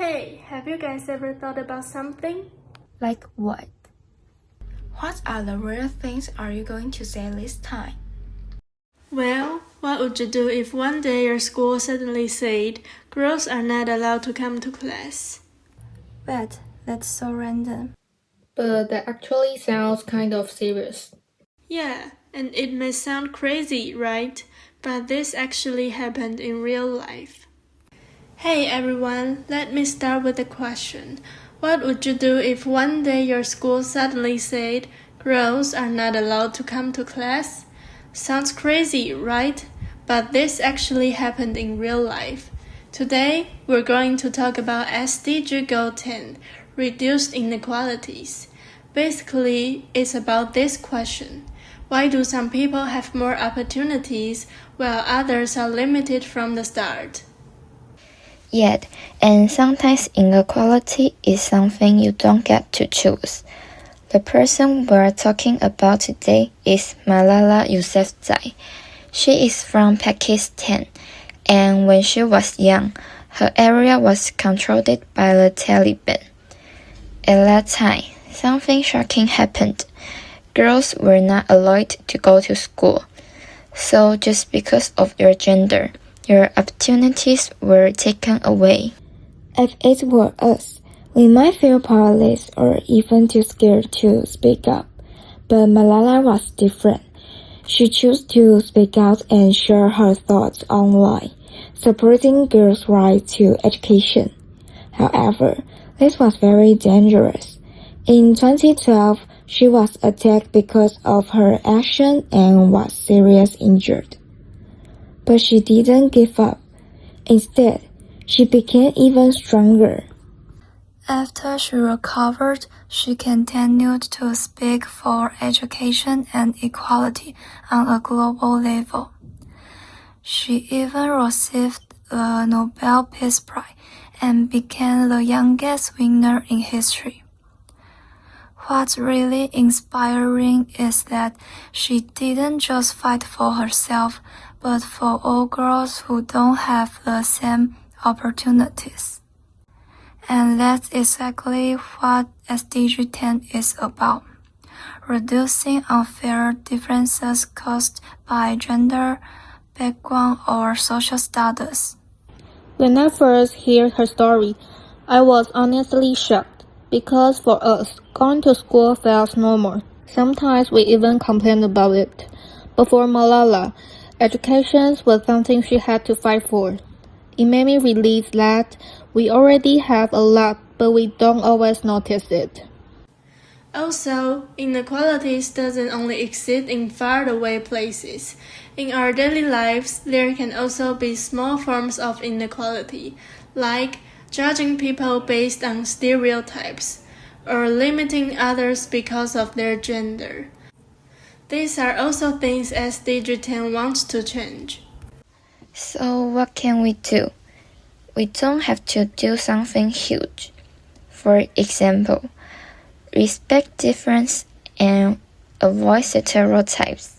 Hey, have you guys ever thought about something? Like what? What are the real things are you going to say this time? Well, what would you do if one day your school suddenly said girls are not allowed to come to class? But that's so random. But that actually sounds kind of serious. Yeah, and it may sound crazy, right? But this actually happened in real life. Hey everyone, let me start with a question. What would you do if one day your school suddenly said girls are not allowed to come to class? Sounds crazy, right? But this actually happened in real life. Today, we're going to talk about SDG Goal 10, Reduced Inequalities. Basically, it's about this question. Why do some people have more opportunities while others are limited from the start? Yet, and sometimes inequality is something you don't get to choose. The person we're talking about today is Malala Yousafzai. She is from Pakistan, and when she was young, her area was controlled by the Taliban. At that time, something shocking happened. Girls were not allowed to go to school. So just because of your gender, your opportunities were taken away. If it were us, we might feel powerless or even too scared to speak up. But Malala was different. She chose to speak out and share her thoughts online, supporting girls' right to education. However, this was very dangerous. In 2012, she was attacked because of her action and was seriously injured. But she didn't give up. Instead, she became even stronger. After she recovered, she continued to speak for education and equality on a global level. She even received the Nobel Peace Prize and became the youngest winner in history. What's really inspiring is that she didn't just fight for herself, but for all girls who don't have the same opportunities. And that's exactly what SDG 10 is about. Reducing unfair differences caused by gender, background, or social status. When I first heard her story, I was honestly shocked because for us, going to school felt normal. Sometimes we even complained about it. But for Malala, education was something she had to fight for. It made me realize that we already have a lot, but we don't always notice it. Also, inequalities doesn't only exist in faraway places. In our daily lives, there can also be small forms of inequality, like judging people based on stereotypes, or limiting others because of their gender. These are also things SDG 10 wants to change. So what can we do? We don't have to do something huge. For example, respect difference and avoid stereotypes.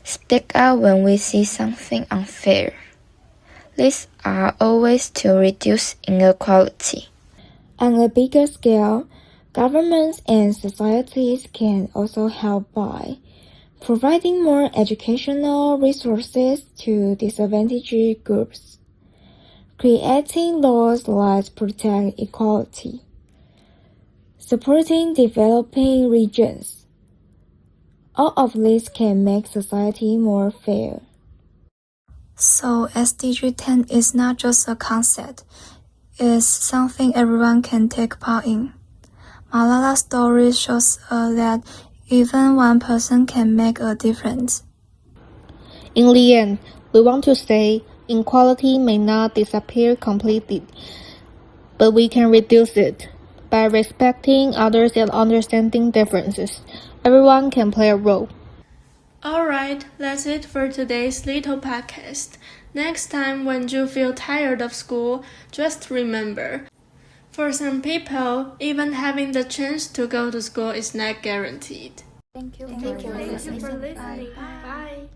Speak out when we see something unfair. These are all ways to reduce inequality. On a bigger scale, governments and societies can also help by providing more educational resources to disadvantaged groups, creating laws that protect equality, supporting developing regions. All of this can make society more fair. So SDG 10 is not just a concept, it's something everyone can take part in. Malala's story shows that even one person can make a difference. In the end, we want to say inequality may not disappear completely, but we can reduce it. By respecting others and understanding differences, everyone can play a role. Alright, that's it for today's little podcast. Next time when you feel tired of school, just remember, for some people, even having the chance to go to school is not guaranteed. Thank you Thank you for listening. Bye.